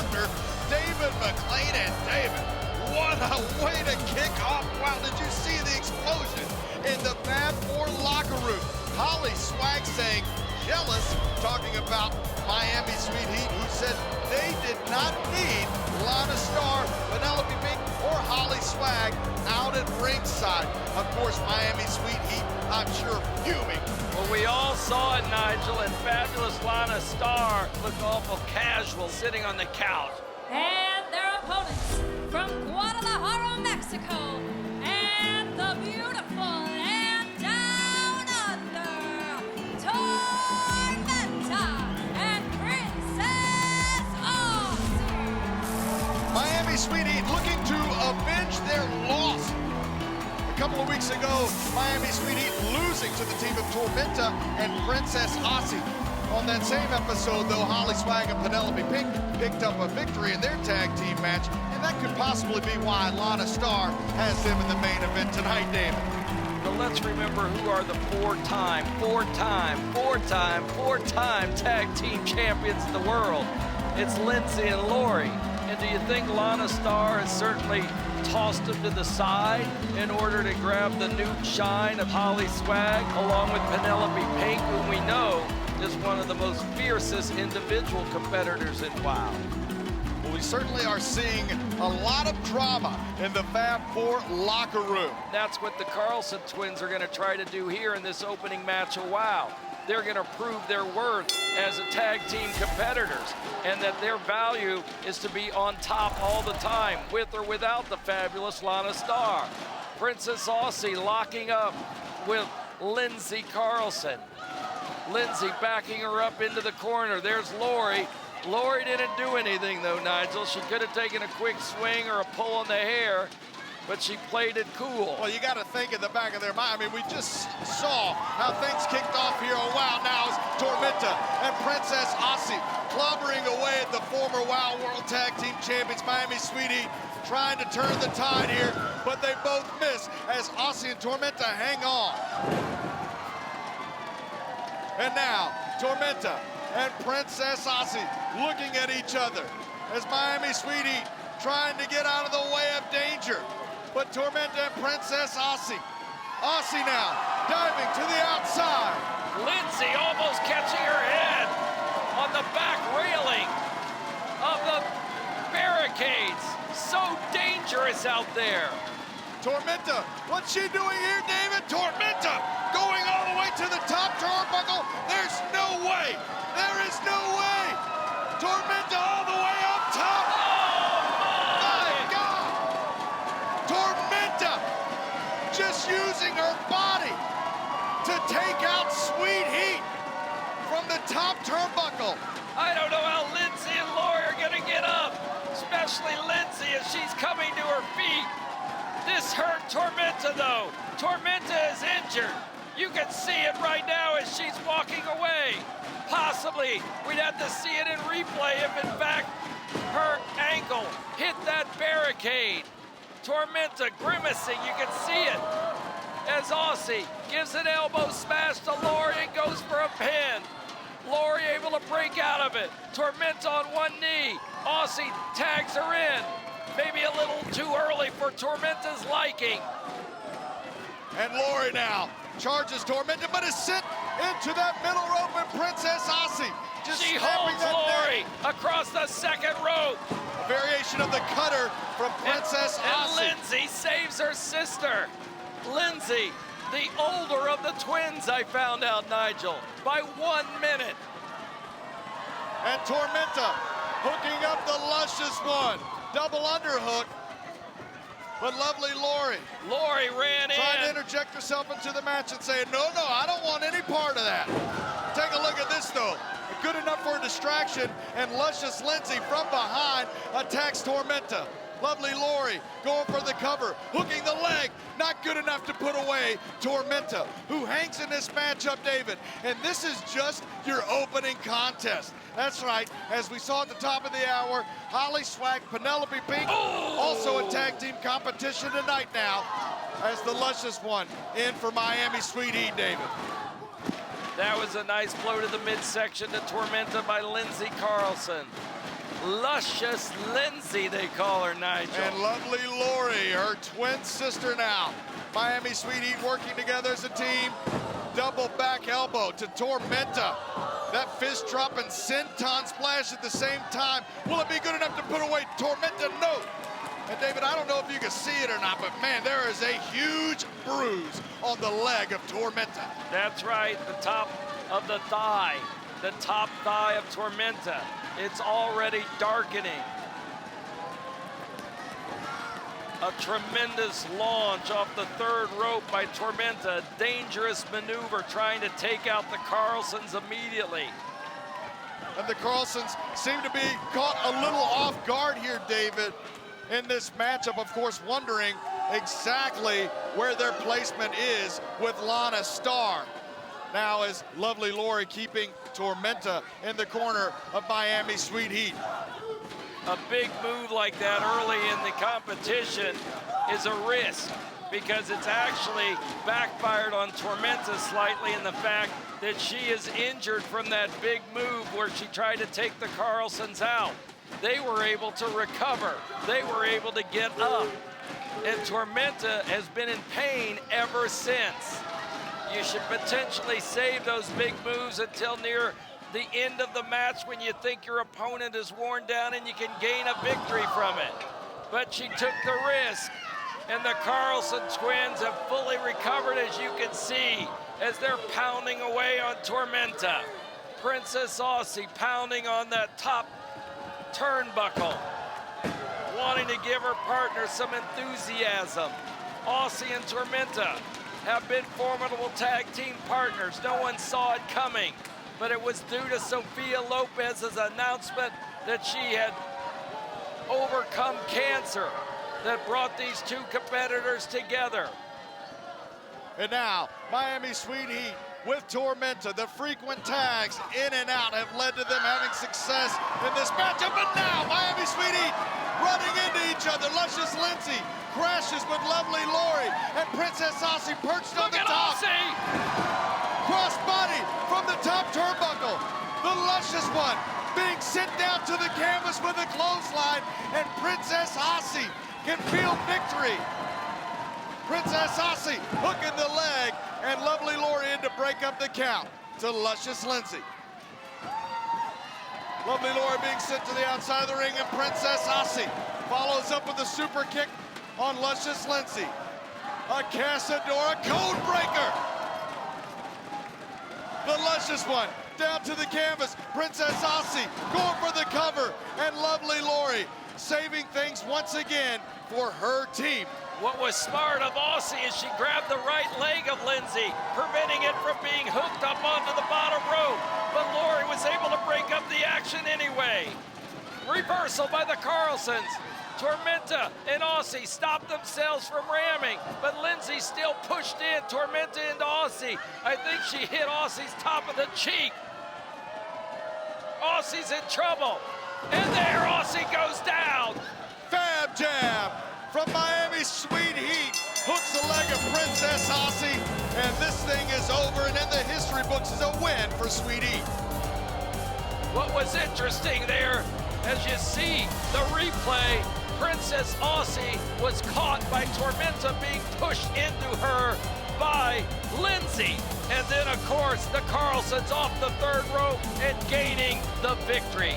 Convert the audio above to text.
partner, David McLean. And David, what a way to kick off. Wow, did you see the explosion in the Fab 4 locker room? Holly Swag saying jealous, talking about Miami Sweet Heat, who said they did not need Lana Star, Penelope Pink, or Holly Swag out at ringside. Of course, Miami Sweet Heat, I'm sure, fuming. Well, we all saw it, Nigel, and fabulous Lana Star looked awful casual sitting on the couch. And their opponents from Guadalajara, Mexico, and the beautiful and down under, Tormenta and Princess Aussie. Miami Sweet Heat looking to avenge their loss. A couple of weeks ago, Miami Sweet Heat losing to the team of Tormenta and Princess Aussie. On that same episode, though, Holly Swag and Penelope Pink picked up a victory in their tag team match, and that could possibly be why Lana Star has them in the main event tonight, David. But let's remember who are the four-time tag team champions of the world. It's Lindsay and Lori. And do you think Lana Star has certainly tossed them to the side in order to grab the new shine of Holly Swag, along with Penelope Pink, whom we know is one of the most fiercest individual competitors in WOW? Well, we certainly are seeing a lot of drama in the Fab 4 locker room. That's what the Carlson twins are going to try to do here in this opening match of WOW. They're going to prove their worth as a tag team competitors, and that their value is to be on top all the time, with or without the fabulous Lana Star. Princess Aussie locking up with Lindsay Carlson. Lindsay backing her up into the corner. There's Lori. Lori didn't do anything, though, Nigel. She could have taken a quick swing or a pull on the hair, but she played it cool. Well, you got to think in the back of their mind. I mean, we just saw how things kicked off here. Oh, wow, now is Tormenta and Princess Aussie clobbering away at the former WOW World Tag Team Champions, Miami Sweet Heat, trying to turn the tide here, but they both miss as Aussie and Tormenta hang on. And now, Tormenta and Princess Aussie looking at each other as Miami Sweet Heat trying to get out of the way of danger. But Tormenta and Princess Aussie. Aussie now diving to the outside. Lindsay almost catching her head on the back railing of the barricades. So dangerous out there. Tormenta, what's she doing here, David? Tormenta going all the way to the top turnbuckle. There's no way. There is no way. Tormenta all the way up top. Oh, my God. Tormenta just using her body to take out Sweet Heat from the top turnbuckle. I don't know how Lindsay and Lori are going to get up, especially Lindsay as she's coming to her feet. This hurt Tormenta, though. Tormenta is injured. You can see it right now as she's walking away. Possibly, we'd have to see it in replay if, in fact, her ankle hit that barricade. Tormenta grimacing, you can see it. As Aussie gives an elbow smash to Lori and goes for a pin. Lori able to break out of it. Tormenta on one knee. Aussie tags her in. Maybe a little too early for Tormenta's liking. And Lori now charges Tormenta, but is sent into that middle rope, and Princess Aussie just she snapping holds that Lori neck. across the second rope. A variation of the cutter from Princess Aussie. And Lindsay saves her sister. Lindsay, the older of the twins, I found out, Nigel, by 1 minute. And Tormenta hooking up the luscious one. Double underhook. But lovely Lori. Lori ran in. Trying to interject herself into the match and say, no, I don't want any part of that. Take a look at this, though. Good enough for a distraction, and luscious Lindsay from behind attacks Tormenta. Lovely Lori going for the cover, hooking the leg. Not good enough to put away Tormenta, who hangs in this matchup, David. And this is just your opening contest. That's right, as we saw at the top of the hour, Holly Swag, Penelope Pink, also a tag team competition tonight now, as the luscious one in for Miami Sweet Heat, David. That was a nice blow to the midsection to Tormenta by Lindsay Carlson. Luscious Lindsay, they call her, Nigel. And lovely Lori, her twin sister now. Miami Sweet Heat working together as a team. Double back elbow to Tormenta. That fist drop and senton splash at the same time. Will it be good enough to put away Tormenta? No. And David, I don't know if you can see it or not, but man, there is a huge bruise on the leg of Tormenta. That's right, the top of the thigh. The top thigh of Tormenta. It's already darkening. A tremendous launch off the third rope by Tormenta. Dangerous maneuver trying to take out the Carlsons immediately. And the Carlsons seem to be caught a little off guard here, David, in this matchup, of course, wondering exactly where their placement is with Lana Starr. Now is lovely Lori keeping Tormenta in the corner of Miami Sweet Heat. A big move like that early in the competition is a risk because it's actually backfired on Tormenta slightly in the fact that she is injured from that big move where she tried to take the Carlsons out. They were able to recover. They were able to get up. And Tormenta has been in pain ever since. You should potentially save those big moves until near the end of the match when you think your opponent is worn down and you can gain a victory from it. But she took the risk, and the Carlson twins have fully recovered, as you can see, as they're pounding away on Tormenta. Princess Aussie pounding on that top turnbuckle, wanting to give her partner some enthusiasm. Aussie and Tormenta have been formidable tag team partners. No one saw it coming, but it was due to Sofia Lopez's announcement that she had overcome cancer that brought these two competitors together. And now, Miami Sweet Heat with Tormenta. The frequent tags in and out have led to them having success in this matchup. But now, Miami Sweet Heat running into each other. Luscious Lindsay crashes with lovely Lori, and Princess Aussie perched on the top. Aussie! Cross body from the top turnbuckle. The Luscious one being sent down to the canvas with a clothesline, and Princess Aussie can feel victory. Princess Aussie hooking the leg, and lovely Lori in to break up the count to Luscious Lindsay. Lovely Lori being sent to the outside of the ring, and Princess Aussie follows up with a super kick on Luscious Lindsay. A Casadora code breaker. The Luscious one down to the canvas. Princess Aussie going for the cover, and lovely Lori saving things once again for her team. What was smart of Aussie is she grabbed the right leg of Lindsay, preventing it from being hooked up onto the bottom rope. But Lori was able to break up the action anyway. Reversal by the Carlsons. Tormenta and Aussie stopped themselves from ramming, but Lindsay still pushed in. Tormenta into Aussie. I think she hit Aussie's top of the cheek. Aussie's in trouble. And there Aussie goes down. Fab jab from Miami Sweet Heat. Hooks the leg of Princess Aussie, and this thing is over, and in the history books is a win for Sweet Heat. What was interesting there, as you see the replay, Princess Aussie was caught by Tormenta being pushed into her by Lindsay. And then, of course, the Carlsons off the third rope and gaining the victory.